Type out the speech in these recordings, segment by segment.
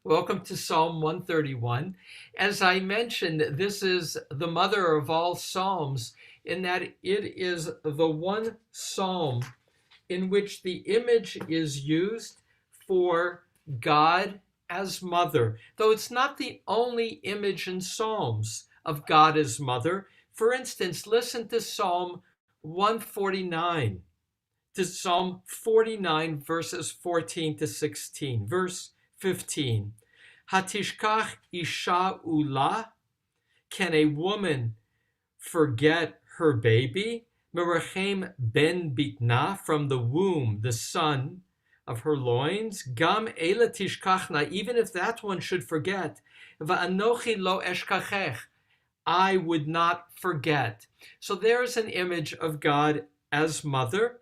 Welcome to Psalm 131. As I mentioned, this is the mother of all psalms in that it is the one psalm in which the image is used for God as mother, though it's not the only image in Psalms of God as mother. For instance, listen to Psalm 149, to Psalm 49, verses 14 to 16. Verse 15. Hatishkach isha ula, can a woman forget her baby? Merachem ben bitna, from the womb, the son of her loins. Gam ela tishkachna, even if that one should forget. Va'anochi lo eshkachech, I would not forget. So there's an image of God as mother.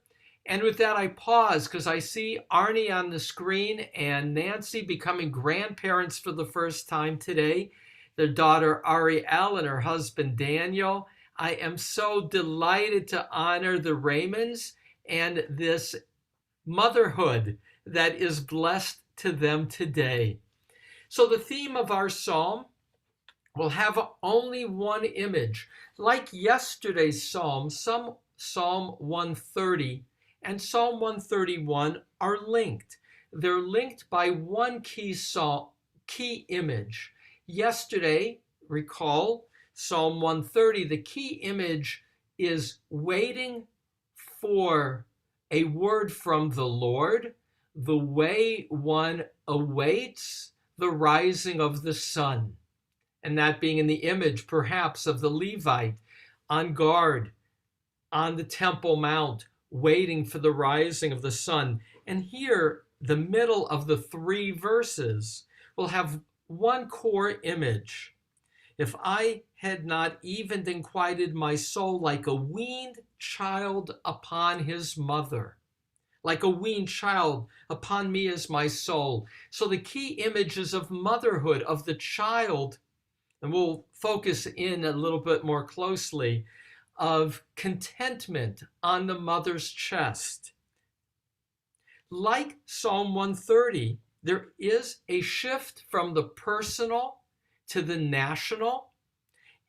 And with that, I pause because I see Arnie on the screen and Nancy becoming grandparents for the first time today. Their daughter Ariel and her husband Daniel. I am so delighted to honor the Raymonds and this motherhood that is blessed to them today. So the theme of our psalm will have only one image. Like yesterday's psalm, Psalm 130 and Psalm 131 are linked. They're linked by one key image. Yesterday, recall, Psalm 130, the key image is waiting for a word from the Lord, the way one awaits the rising of the sun. And that being in the image, perhaps, of the Levite on guard on the Temple Mount, waiting for the rising of the sun. And here, the middle of the three verses will have one core image. If I had not even then quieted my soul like a weaned child upon his mother, like a weaned child upon me is my soul. So the key images of motherhood, of the child, and we'll focus in a little bit more closely, of contentment on the mother's chest. Like Psalm 130, there is a shift from the personal to the national,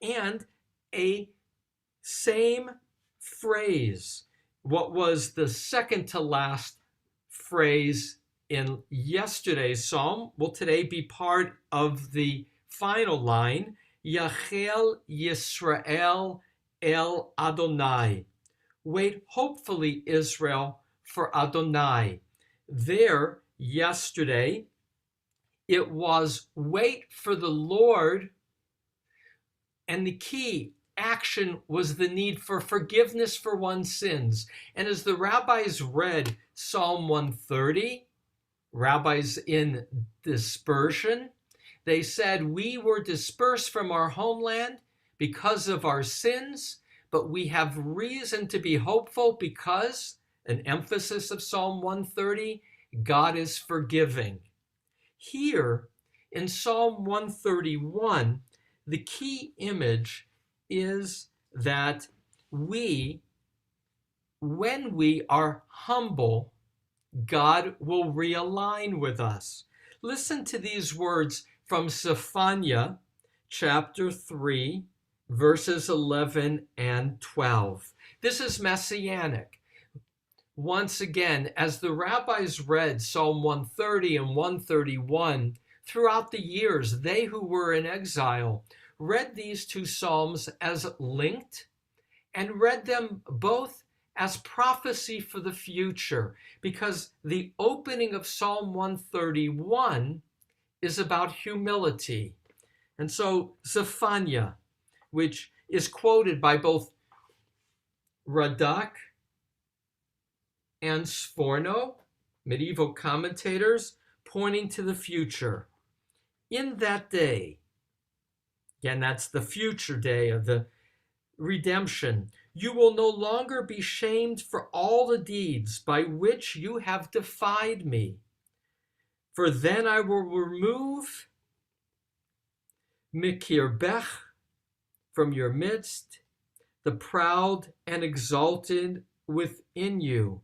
and a same phrase. What was the second to last phrase in yesterday's psalm will today be part of the final line, Yachel Yisrael El Adonai. Wait hopefully, Israel, for Adonai. There, yesterday, it was wait for the Lord, and the key action was the need for forgiveness for one's sins. And as the rabbis read Psalm 130, rabbis in dispersion, they said, we were dispersed from our homeland because of our sins, but we have reason to be hopeful because, an emphasis of Psalm 130, God is forgiving. Here in Psalm 131, the key image is that when we are humble, God will realign with us. Listen to these words from Zephaniah chapter 3, verses 11 and 12. This is messianic. Once again, as the rabbis read Psalm 130 and 131 throughout the years, they who were in exile read these two psalms as linked and read them both as prophecy for the future, because the opening of Psalm 131 is about humility. And so Zephaniah, which is quoted by both Radak and Sforno, medieval commentators, pointing to the future. In that day, again, that's the future day of the redemption, you will no longer be shamed for all the deeds by which you have defied me. For then I will remove Mikirbech from your midst, the proud and exalted within you.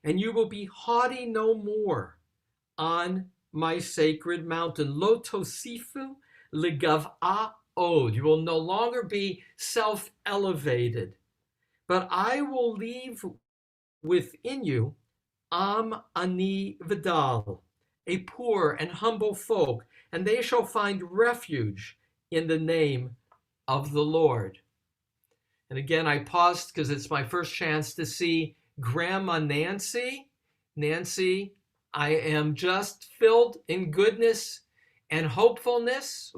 And you will be haughty no more. on my sacred mountain. Lo tosifu ligav'a od. You will no longer be self-elevated, but I will leave within you Am ani vidal, a poor and humble folk, and they shall find refuge in the name of the Lord. And again, I paused because it's my first chance to see Grandma Nancy. Nancy, I am just filled in goodness and hopefulness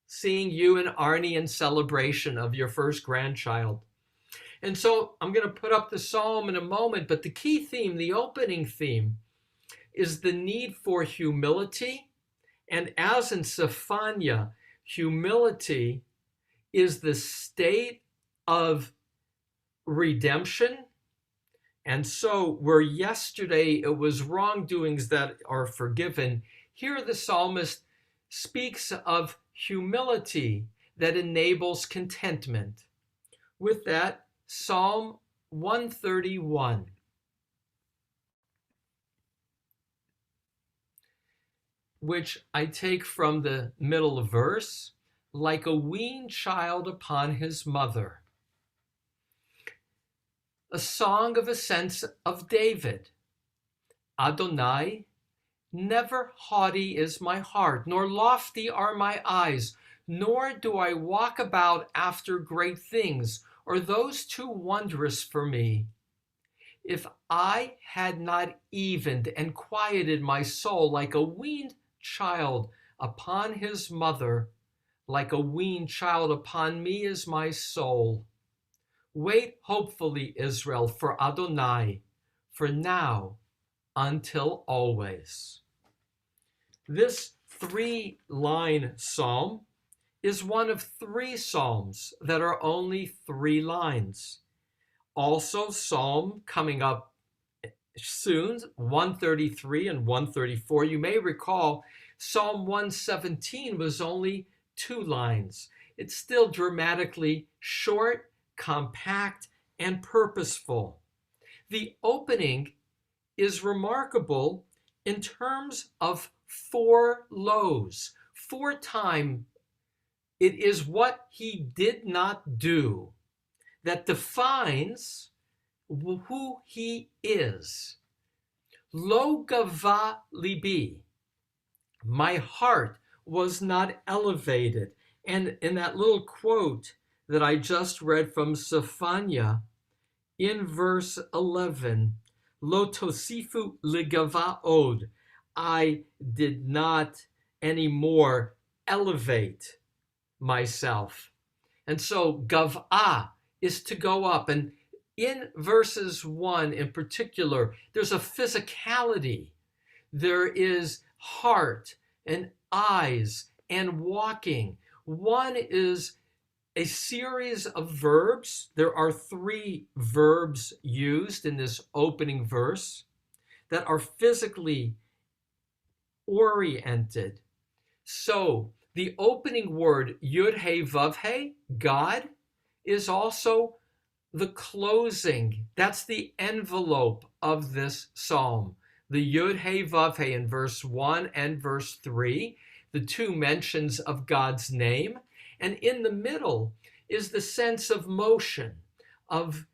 seeing you and Arnie in celebration of your first grandchild. And so I'm going to put up the psalm in a moment, but the key theme, the opening theme, is the need for humility. And as in Sephania, humility is the state of redemption. And so where yesterday it was wrongdoings that are forgiven, here the psalmist speaks of humility that enables contentment. With that, Psalm 131. Which I take from the middle verse, like a weaned child upon his mother. A song of ascents of David. Adonai, never haughty is my heart, nor lofty are my eyes, nor do I walk about after great things, or those too wondrous for me. If I had not evened and quieted my soul like a weaned child upon his mother, like a weaned child upon me is my soul. Wait hopefully, Israel, for Adonai, for now until always. This 3-line psalm is one of 3 psalms that are only 3 lines. Also, psalm coming up soon, 133 and 134. You may recall Psalm 117 was only 2 lines. It's still dramatically short, compact, and purposeful. The opening is remarkable in terms of 4 lows. 4 times it is what he did not do that defines who he is. Lo gava libi, my heart was not elevated. And in that little quote that I just read from Sephania, in verse 11, Lo tosifu ligava od, I did not anymore elevate myself. And so gav'a is to go up. And in verses 1 in particular, there's a physicality. There is heart and eyes and walking. One is a series of verbs. There are 3 verbs used in this opening verse that are physically oriented. So the opening word, Yud He Vav He, God, is also the closing. That's the envelope of this psalm. The Yud He Vav He in verse 1 and verse 3, the 2 mentions of God's name. And in the middle is the sense of motion, of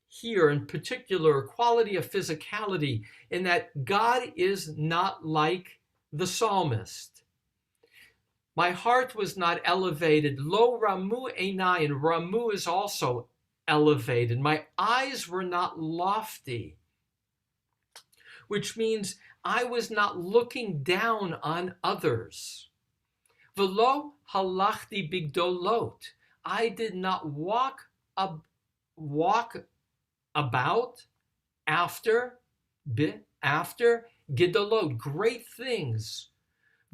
here in particular, quality of physicality, in that God is not like the psalmist. My heart was not elevated. Lo ramu einai, and ramu is also elevated. My eyes were not lofty, which means I was not looking down on others. Velo halachti bigdolot, I did not walk about after gidolot, great things.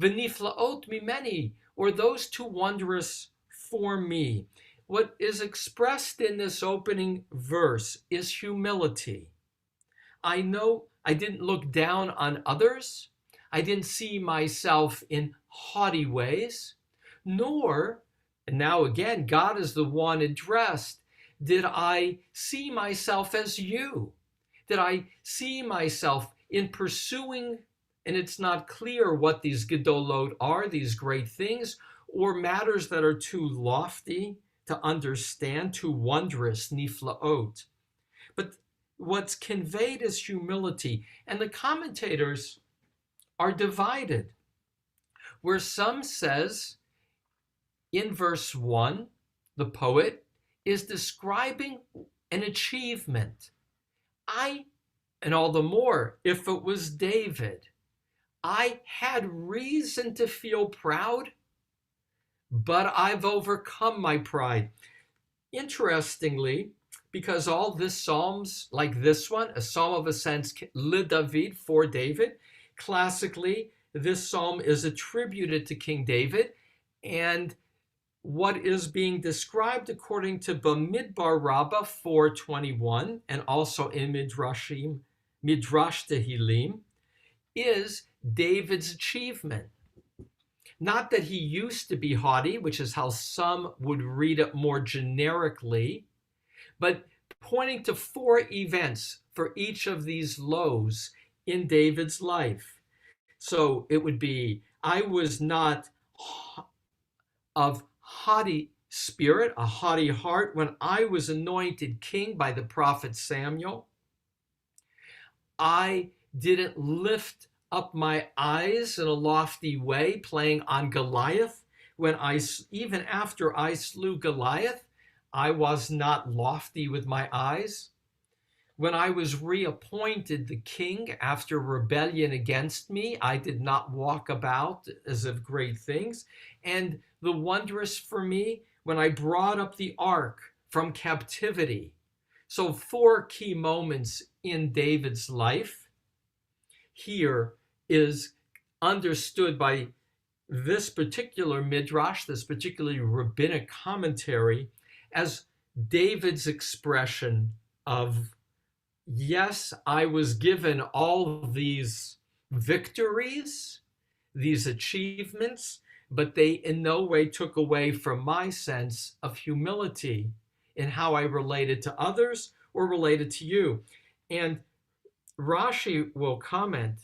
V'niflaot mimeni, or those too wondrous for me. What is expressed in this opening verse is humility. I know I didn't look down on others. I didn't see myself in haughty ways, nor, and now again, God is the one addressed, did I see myself as you? Did I see myself in pursuing And it's not clear what these gedolot are, these great things, or matters that are too lofty to understand, too wondrous, niflaot. But what's conveyed is humility. And the commentators are divided, where some says in verse 1, the poet is describing an achievement. And all the more, if it was David, I had reason to feel proud, but I've overcome my pride. Interestingly, because all this psalms, like this one, a psalm of ascents, le David, for David, classically, this psalm is attributed to King David, and what is being described according to Bamidbar Rabbah 4:21, and also in Midrash Tehillim, is David's achievement. Not that he used to be haughty, which is how some would read it more generically, but pointing to 4 events for each of these lows in David's life. So it would be, I was not of haughty spirit, a haughty heart, when I was anointed king by the prophet Samuel. I didn't lift up my eyes in a lofty way, playing on Goliath. Even after I slew Goliath, I was not lofty with my eyes. When I was reappointed the king after rebellion against me, I did not walk about as of great things. And the wondrous for me, when I brought up the ark from captivity. So 4 key moments in David's life here is understood by this particular midrash, this particularly rabbinic commentary, as David's expression of, yes, I was given all these victories, these achievements, but they in no way took away from my sense of humility in how I related to others or related to you. And Rashi will comment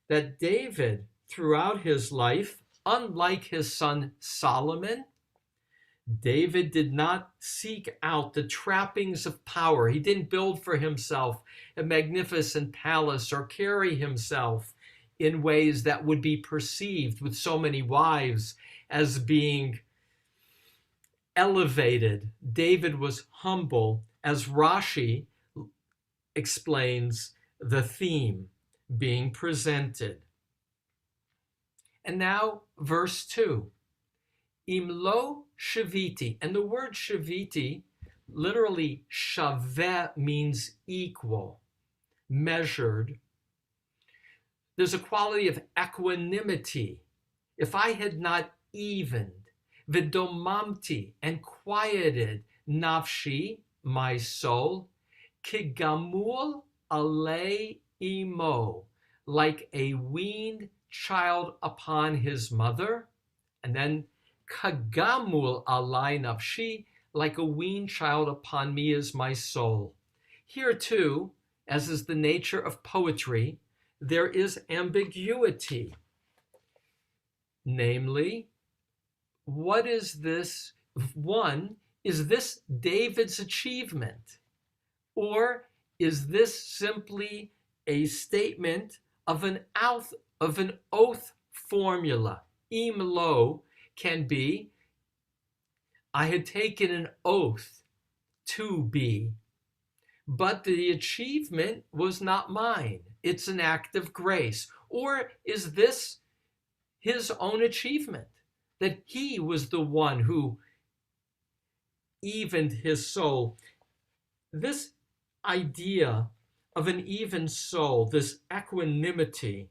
that David, throughout his life, unlike his son Solomon, David did not seek out the trappings of power. He didn't build for himself a magnificent palace or carry himself in ways that would be perceived with so many wives as being elevated. David was humble, as Rashi explains the theme being presented. And now verse 2. Imlo shaviti. And the word shaviti, literally shaveh, means equal, measured. There's a quality of equanimity. If I had not evened, vidomamti, and quieted nafshi, my soul, kigamul alei imo, like a weaned child upon his mother, and then kagamul alai nafshi, like a weaned child upon me is my soul. Here too, as is the nature of poetry, there is ambiguity. Namely, what is this? One, is this David's achievement? Or is this simply a statement of an oath formula? Imlo can be, I had taken an oath to be, but the achievement was not mine. It's an act of grace. Or is this his own achievement, that he was the one who evened his soul? This idea of an even soul, this equanimity,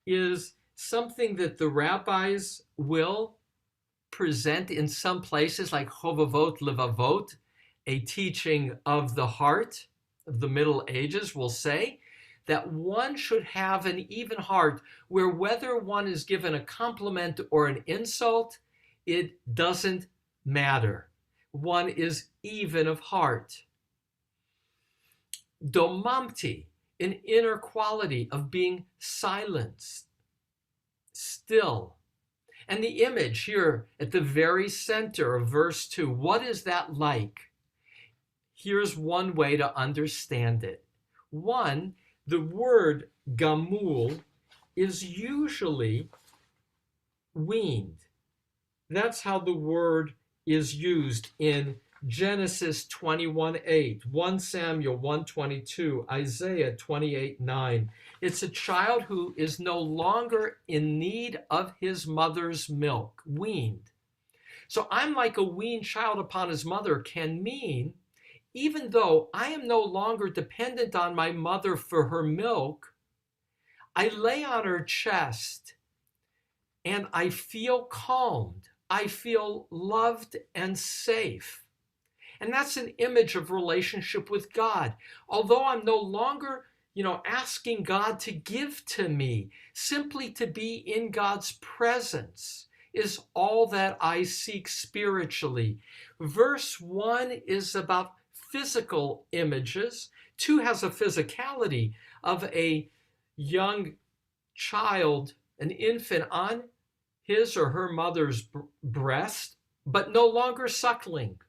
is something that the rabbis will present in some places, like Chovavot Levavot, a teaching of the heart of the Middle Ages, will say that one should have an even heart, where whether one is given a compliment or an insult, it doesn't matter. One is even of heart. Domamti an inner quality of being silenced, still. And the image here at the very center of verse 2, what is that like? Here's one way to understand it. One, the word gamul is usually weaned. That's how the word is used in Genesis 21:8, 1 Samuel 1:22, Isaiah 28:9. It's a child who is no longer in need of his mother's milk, weaned. So I'm like a weaned child upon his mother can mean, even though I am no longer dependent on my mother for her milk, I lay on her chest and I feel calmed. I feel loved and safe. And that's an image of relationship with God. Although I'm no longer, asking God to give to me, simply to be in God's presence is all that I seek spiritually. Verse 1 is about physical images. 2 has a physicality of a young child, an infant on his or her mother's breast, but no longer suckling.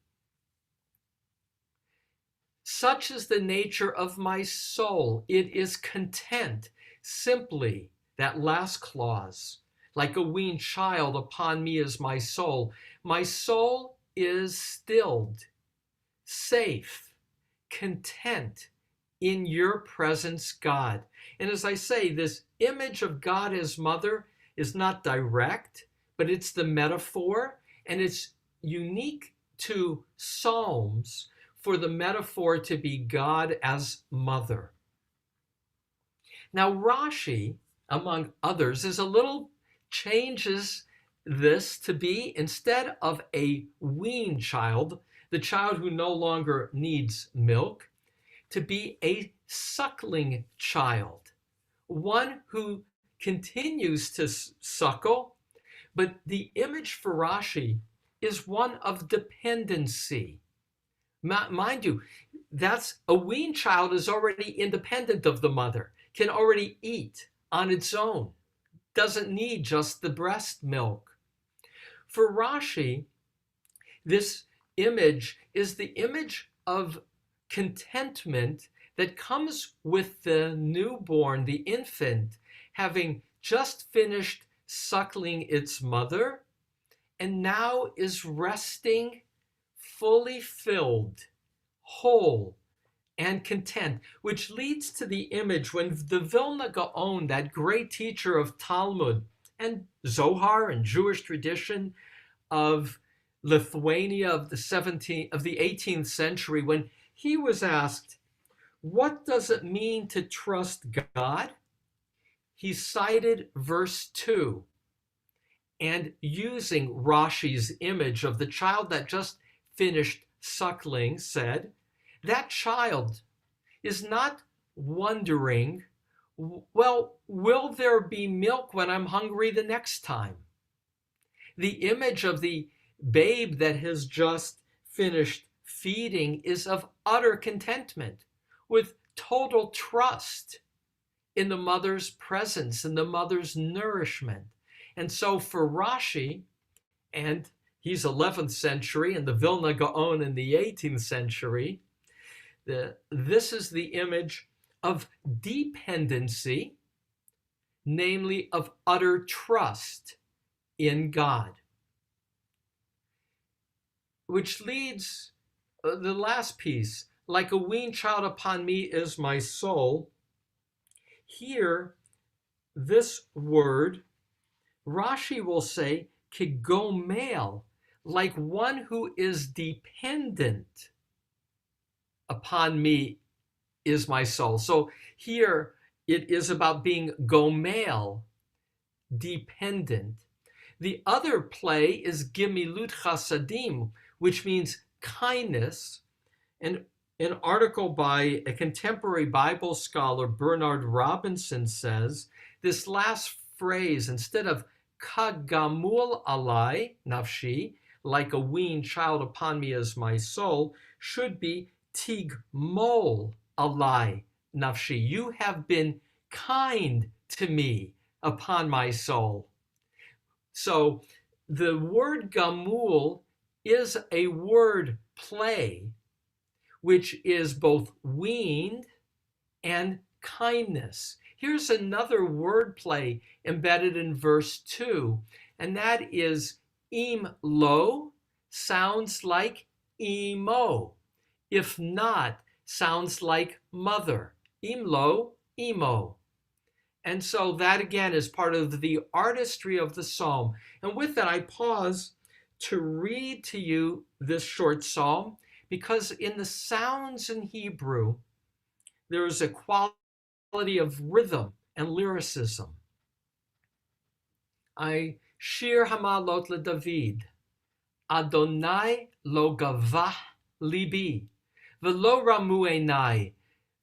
Such is the nature of my soul. It is content. Simply, that last clause, like a weaned child, upon me is my soul. My soul is stilled, safe, content in your presence, God. And as I say, this image of God as mother is not direct, but it's the metaphor, and it's unique to Psalms for the metaphor to be God as mother. Now, Rashi, among others, is a little changes this to be, instead of a weaned child, the child who no longer needs milk, to be a suckling child, one who continues to suckle, but the image for Rashi is one of dependency. Mind you, that's a weaned child is already independent of the mother, can already eat on its own, doesn't need just the breast milk. For Rashi, this image is the image of contentment that comes with the newborn, the infant, having just finished suckling its mother and now is resting fully filled, whole, and content, which leads to the image when the Vilna Gaon, that great teacher of Talmud and Zohar and Jewish tradition of Lithuania of the 18th century, when he was asked, what does it mean to trust God? He cited verse 2, and using Rashi's image of the child that just finished suckling, said, that child is not wondering, well, will there be milk when I'm hungry the next time? The image of the babe that has just finished feeding is of utter contentment, with total trust in the mother's presence, in the mother's nourishment. And so for Rashi, and he's 11th century, and the Vilna Gaon in the 18th century, this is the image of dependency, namely of utter trust in God. Which leads the last piece, like a weaned child upon me is my soul. Here, this word, Rashi will say, kigomel, like one who is dependent upon me is my soul. So here it is about being gomel, dependent. The other play is gimilut chasadim, which means kindness. And an article by a contemporary Bible scholar, Bernard Robinson, says this last phrase, instead of kagamul alai, nafshi, like a weaned child upon me is my soul, should be tigmol alai, nafshi. You have been kind to me upon my soul. So the word gamul is a word play, which is both weaned and kindness. Here's another word play embedded in verse 2, and that is im lo sounds like emo. If not, sounds like mother. Im lo, emo. And so that again is part of the artistry of the psalm. And with that, I pause to read to you this short psalm, because in the sounds in Hebrew, there is a quality of rhythm and lyricism. I shir hamalot leDavid, Adonai lo gavah libi, velo ramu einai,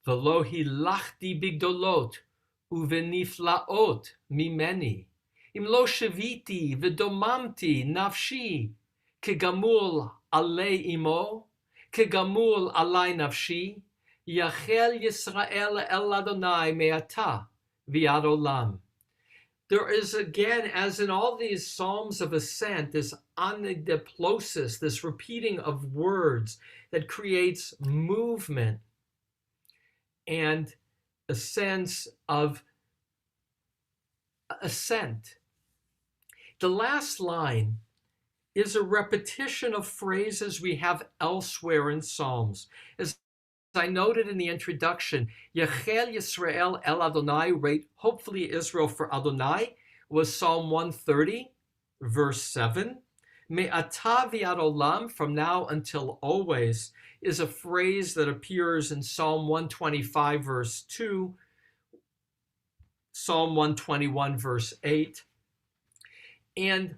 velo hilachti bigdolot, uveniflaot mimeni. Im lo shaviti v'domamti nafshi, kegamul alei imo, kegamul alai nafshi, Yachel Yisrael el Adonai me'ata v'ad olam. There is again, as in all these psalms of ascent, this anidiplosis, this repeating of words that creates movement and a sense of ascent. The last line is a repetition of phrases we have elsewhere in Psalms. As I noted in the introduction, Yachel Yisrael el Adonai, rate hopefully Israel for Adonai, was Psalm 130, verse 7. Me'ata v'ad olam, from now until always, is a phrase that appears in Psalm 125, verse 2, Psalm 121, verse 8. And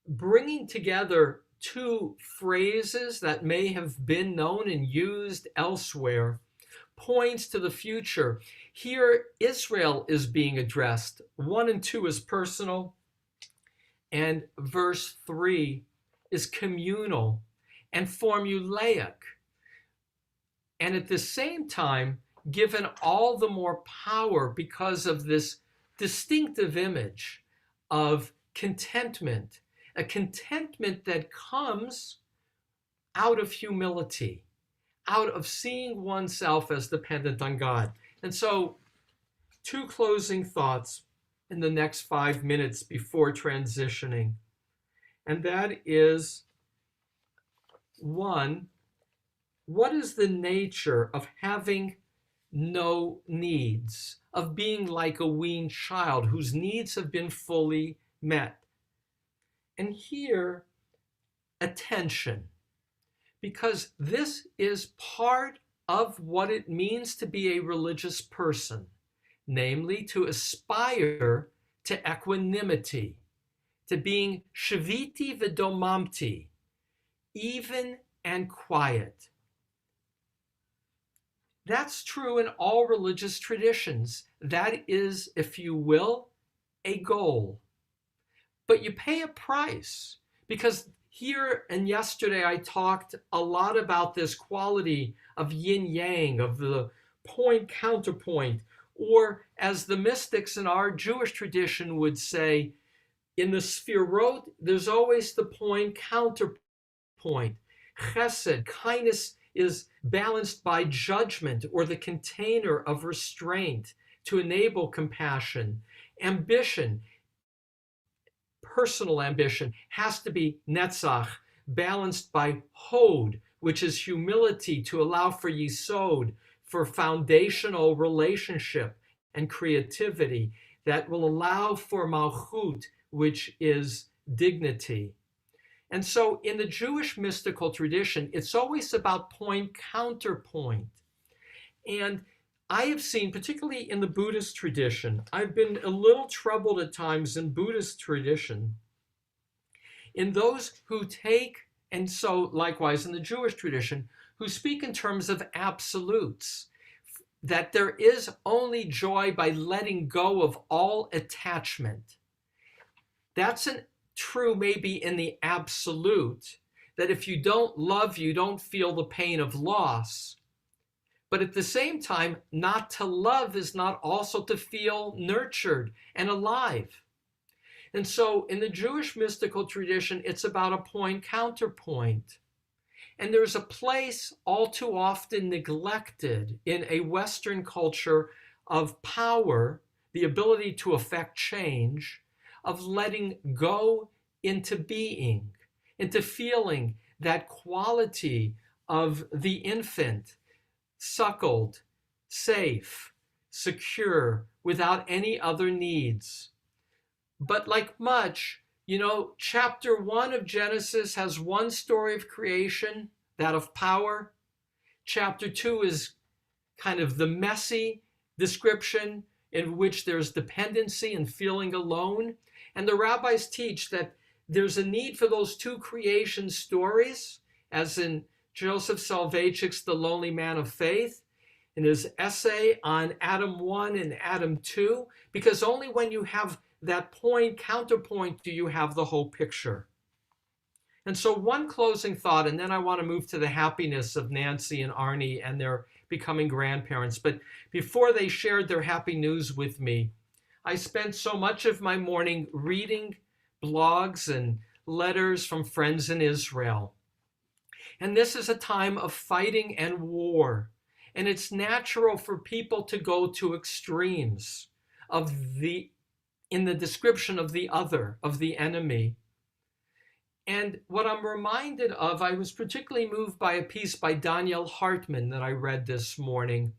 bringing together two phrases that may have been known and used elsewhere points to the future. Here, Israel is being addressed. 1 and 2 is personal, and verse 3 is communal and formulaic. And at the same time, given all the more power because of this distinctive image of contentment, a contentment that comes out of humility, out of seeing oneself as dependent on God. And so, two closing thoughts in the next 5 minutes before transitioning. And that is, one, what is the nature of having no needs, of being like a weaned child whose needs have been fully met? And here, attention, because this is part of what it means to be a religious person, namely to aspire to equanimity, to being shaviti v'domamti, even and quiet. That's true in all religious traditions. That is, if you will, a goal. But you pay a price, because here and yesterday I talked a lot about this quality of yin-yang, of the point-counterpoint, or as the mystics in our Jewish tradition would say, in the Sfirot, there's always the point-counterpoint. Chesed, kindness, is balanced by judgment or the container of restraint to enable compassion. Ambition, personal ambition, has to be netzach, balanced by hod, which is humility to allow for yisod, for foundational relationship and creativity that will allow for malchut, which is dignity. And so in the Jewish mystical tradition, it's always about point-counterpoint. And I have seen, particularly in the Buddhist tradition, I've been a little troubled at times in Buddhist tradition, in those who take, and so likewise in the Jewish tradition, who speak in terms of absolutes, that there is only joy by letting go of all attachment. That's true maybe in the absolute, that if you don't love, you don't feel the pain of loss. But at the same time, not to love is not also to feel nurtured and alive. And so in the Jewish mystical tradition, it's about a point counterpoint. And there's a place all too often neglected in a Western culture of power, the ability to affect change, of letting go into being, into feeling that quality of the infant, suckled, safe, secure, without any other needs. But like much, chapter 1 of Genesis has one story of creation, that of power. Chapter 2 is kind of the messy description in which there's dependency and feeling alone. And the rabbis teach that there's a need for those two creation stories, as in Joseph Soloveitchik's The Lonely Man of Faith, in his essay on Adam 1 and Adam 2, because only when you have that point, counterpoint, do you have the whole picture. And so one closing thought, and then I want to move to the happiness of Nancy and Arnie and their becoming grandparents. But before they shared their happy news with me, I spent so much of my morning reading blogs and letters from friends in Israel. And this is a time of fighting and war. And it's natural for people to go to extremes in the description of the other, of the enemy. And what I'm reminded of, I was particularly moved by a piece by Daniel Hartman that I read this morning,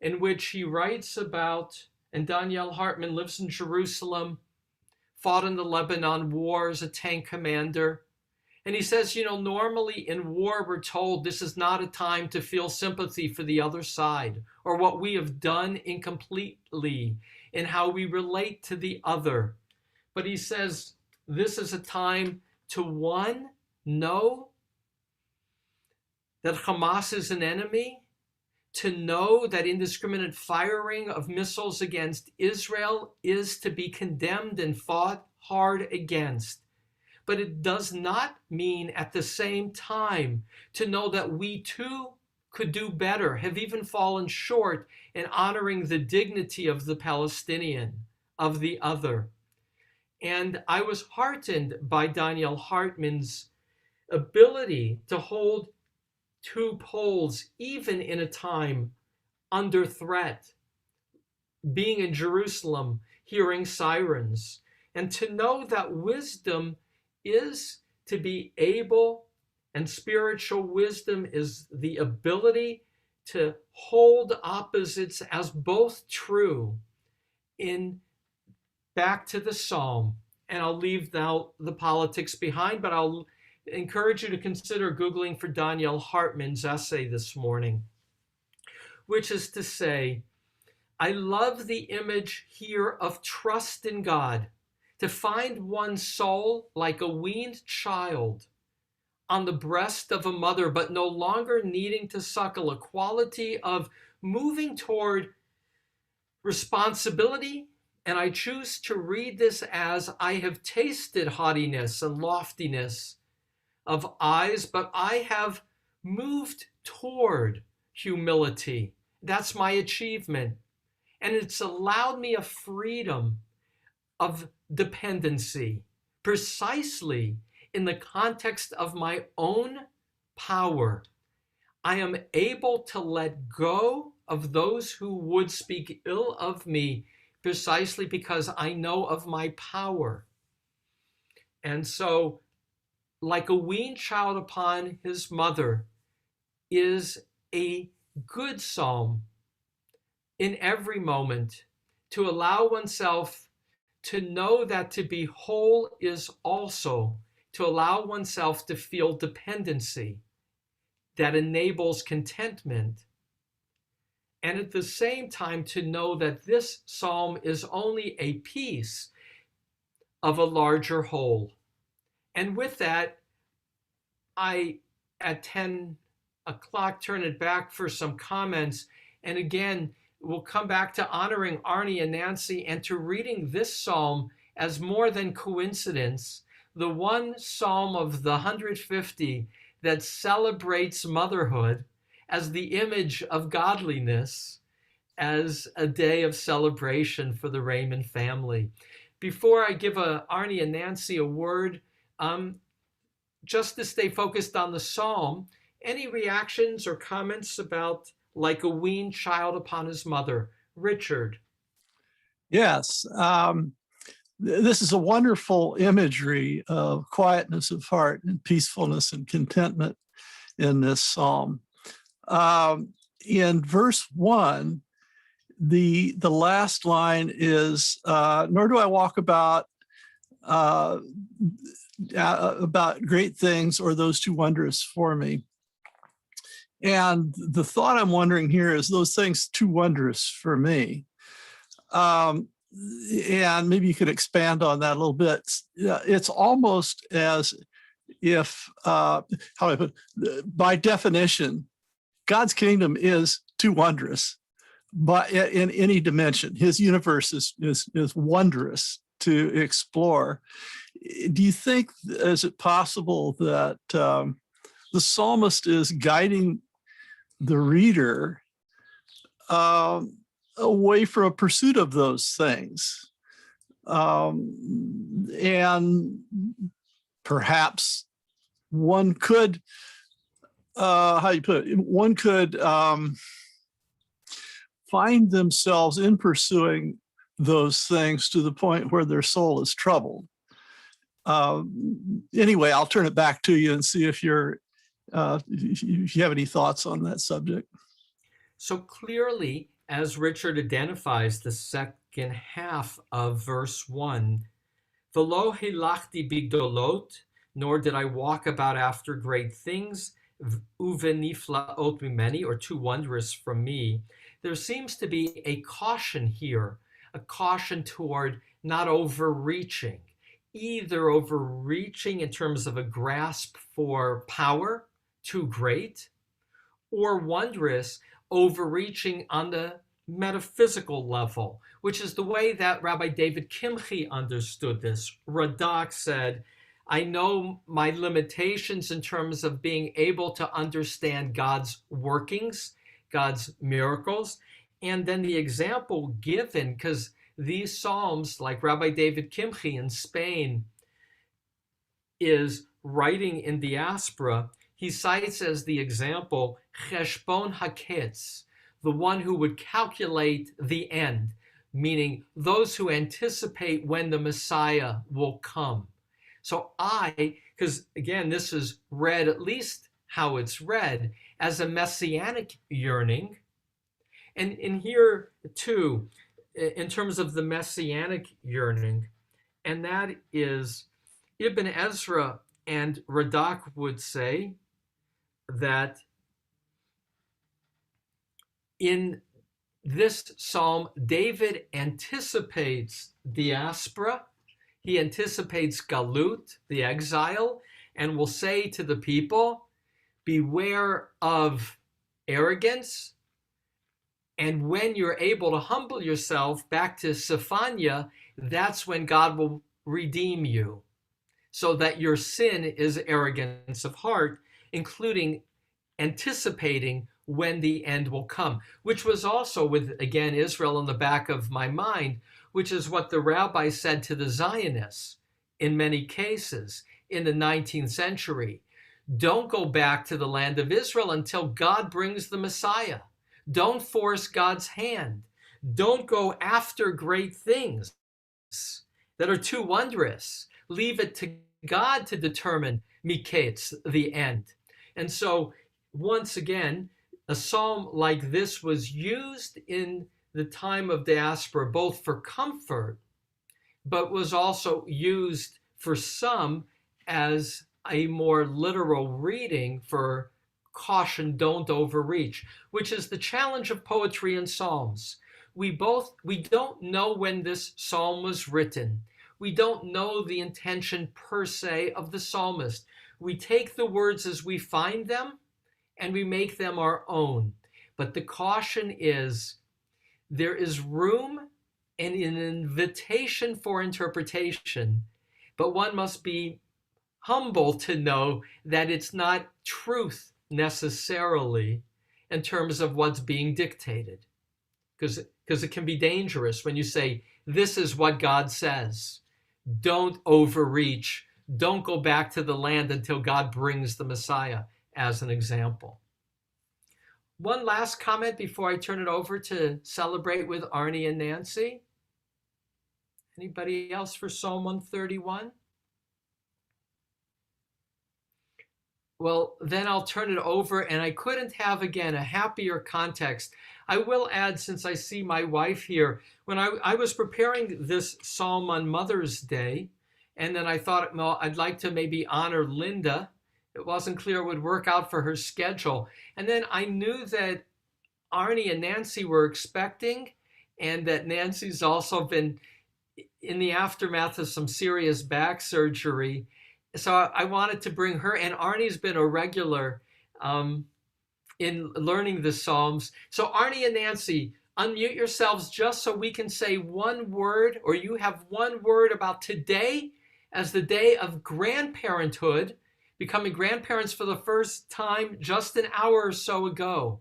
in which he writes about, and Daniel Hartman lives in Jerusalem, fought in the Lebanon War as a tank commander. And he says, normally in war, we're told this is not a time to feel sympathy for the other side or what we have done incompletely in how we relate to the other. But he says, this is a time to, one, know that Hamas is an enemy, to know that indiscriminate firing of missiles against Israel is to be condemned and fought hard against. But it does not mean at the same time to know that we too could do better, have even fallen short in honoring the dignity of the Palestinian, of the other. And I was heartened by Daniel Hartman's ability to hold two poles, even in a time under threat, being in Jerusalem, hearing sirens, and to know that wisdom is to be able, and spiritual wisdom is the ability to hold opposites as both true. Back to the psalm, and I'll leave now the politics behind, but I'll encourage you to consider Googling for Daniel Hartman's essay this morning, which is to say, I love the image here of trust in God, to find one's soul like a weaned child on the breast of a mother, but no longer needing to suckle, a quality of moving toward responsibility. And I choose to read this as, I have tasted haughtiness and loftiness of eyes, but I have moved toward humility. That's my achievement. And it's allowed me a freedom of dependency, precisely in the context of my own power. I am able to let go of those who would speak ill of me, precisely because I know of my power. And so, like a weaned child upon his mother, is a good psalm in every moment, to allow oneself to know that to be whole is also to allow oneself to feel dependency that enables contentment. And at the same time, to know that this psalm is only a piece of a larger whole. And with that, I, at 10 o'clock, turn it back for some comments. And again, we'll come back to honoring Arnie and Nancy and to reading this psalm as more than coincidence, the one psalm of the 150 that celebrates motherhood as the image of godliness, as a day of celebration for the Raymond family. Before I give Arnie and Nancy a word, just to stay focused on the psalm, any reactions or comments about like a weaned child upon his mother? Richard. Yes. This is a wonderful imagery of quietness of heart and peacefulness and contentment in this psalm. In verse 1, the last line is, nor do I walk about great things or those too wondrous for me. And the thought I'm wondering here is those things too wondrous for me. And maybe you could expand on that a little bit. It's almost as if, how do I put it? By definition, God's kingdom is too wondrous, but in any dimension, his universe is wondrous to explore. Do you think, is it possible that the psalmist is guiding the reader away from a pursuit of those things? And perhaps one could, how you put it, one could find themselves in pursuing those things to the point where their soul is troubled. Anyway, I'll turn it back to you and see if you have any thoughts on that subject. So clearly, as Richard identifies the second half of verse 1, V'lo hilachti bigdolot, nor did I walk about after great things, uveniflaot mimeni, or too wondrous from me. There seems to be a caution here, a caution toward not overreaching, either overreaching in terms of a grasp for power, too great, or wondrous, overreaching on the metaphysical level, which is the way that Rabbi David Kimchi understood this. Radak said, I know my limitations in terms of being able to understand God's workings, God's miracles, and then the example given, because these psalms, like Rabbi David Kimchi in Spain is writing in diaspora, he cites as the example Cheshbon HaKetz, the one who would calculate the end, meaning those who anticipate when the Messiah will come. So because again, this is read, at least how it's read, as a messianic yearning. And in here too, in terms of the messianic yearning, and that is Ibn Ezra and Radak would say that in this psalm, David anticipates diaspora, he anticipates galut, the exile, and will say to the people, beware of arrogance. And when you're able to humble yourself back to Sephania, that's when God will redeem you. So that your sin is arrogance of heart, including anticipating when the end will come, which was also with, again, Israel in the back of my mind, which is what the rabbi said to the Zionists in many cases in the 19th century. Don't go back to the land of Israel until God brings the Messiah. Don't force God's hand. Don't go after great things that are too wondrous. Leave it to God to determine miketz, the end. And so, once again, a psalm like this was used in the time of diaspora, both for comfort, but was also used for some as a more literal reading for caution, don't overreach, which is the challenge of poetry and psalms. We don't know when this psalm was written. We don't know the intention per se of the psalmist. We take the words as we find them and we make them our own. But the caution is there is room and an invitation for interpretation, but one must be humble to know that it's not truth necessarily, in terms of what's being dictated. Because it can be dangerous when you say, this is what God says. Don't overreach. Don't go back to the land until God brings the Messiah, as an example. One last comment before I turn it over to celebrate with Arnie and Nancy. Anybody else for Psalm 131? Well, then I'll turn it over, and I couldn't have, again, a happier context. I will add, since I see my wife here, when I was preparing this psalm on Mother's Day, and then I thought, well, I'd like to maybe honor Linda. It wasn't clear it would work out for her schedule. And then I knew that Arnie and Nancy were expecting, and that Nancy's also been in the aftermath of some serious back surgery. So I wanted to bring her, and Arnie's been a regular in learning the Psalms. So Arnie and Nancy, unmute yourselves just so we can say one word, or you have one word about today as the day of grandparenthood, becoming grandparents for the first time just an hour or so ago.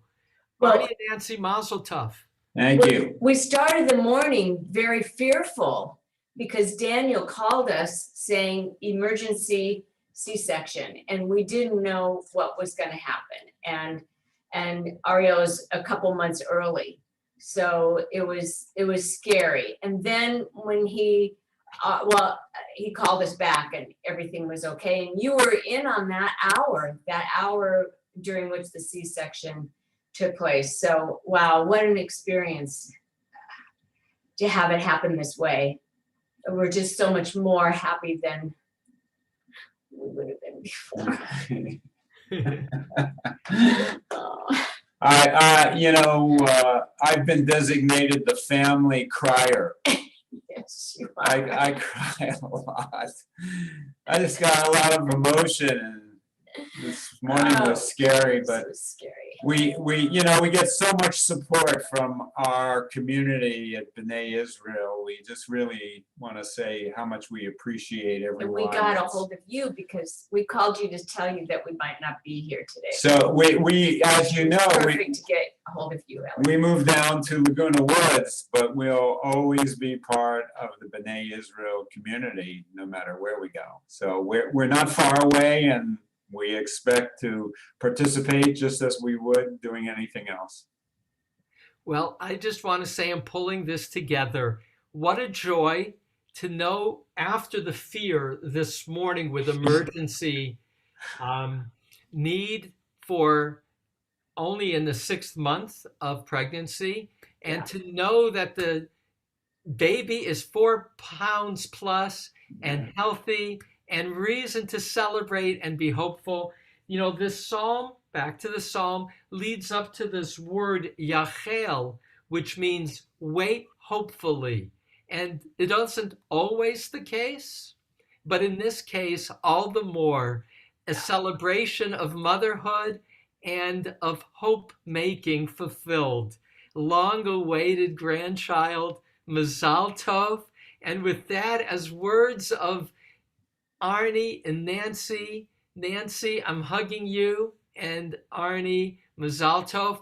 Well, Arnie and Nancy, mazel tov. Thank you. we started the morning very fearful because Daniel called us saying emergency C-section, and we didn't know what was going to happen. And Ariel's a couple months early, so it was scary. And then when he called us back and everything was okay. And you were in on that hour during which the C-section took place. So wow, what an experience to have it happen this way. We're just so much more happy than we would have been before. Oh. I've been designated the family crier. Yes, you are. I cry a lot. I just got a lot of emotion, and this morning was scary, but so scary. we get so much support from our community at B'nai Israel. We just really want to say how much we appreciate everyone. And we got a hold of you because we called you to tell you that we might not be here today. So we as you know, Perfect to get a hold of you, Ellie. we moved down to Laguna Woods, but we'll always be part of the B'nai Israel community, no matter where we go. So we're not far away, and we expect to participate just as we would doing anything else. Well, I just want to say I'm pulling this together. What a joy to know after the fear this morning with emergency need for only in the 6th month of pregnancy, and to know that the baby is 4 pounds plus and healthy, and reason to celebrate and be hopeful. This psalm, back to the psalm, leads up to this word yachel, which means wait hopefully. And it isn't always the case, but in this case, all the more, a celebration of motherhood and of hope making fulfilled. Long-awaited grandchild, mazal tov. And with that, as words of Arnie and Nancy, I'm hugging you, and Arnie, mazal tov.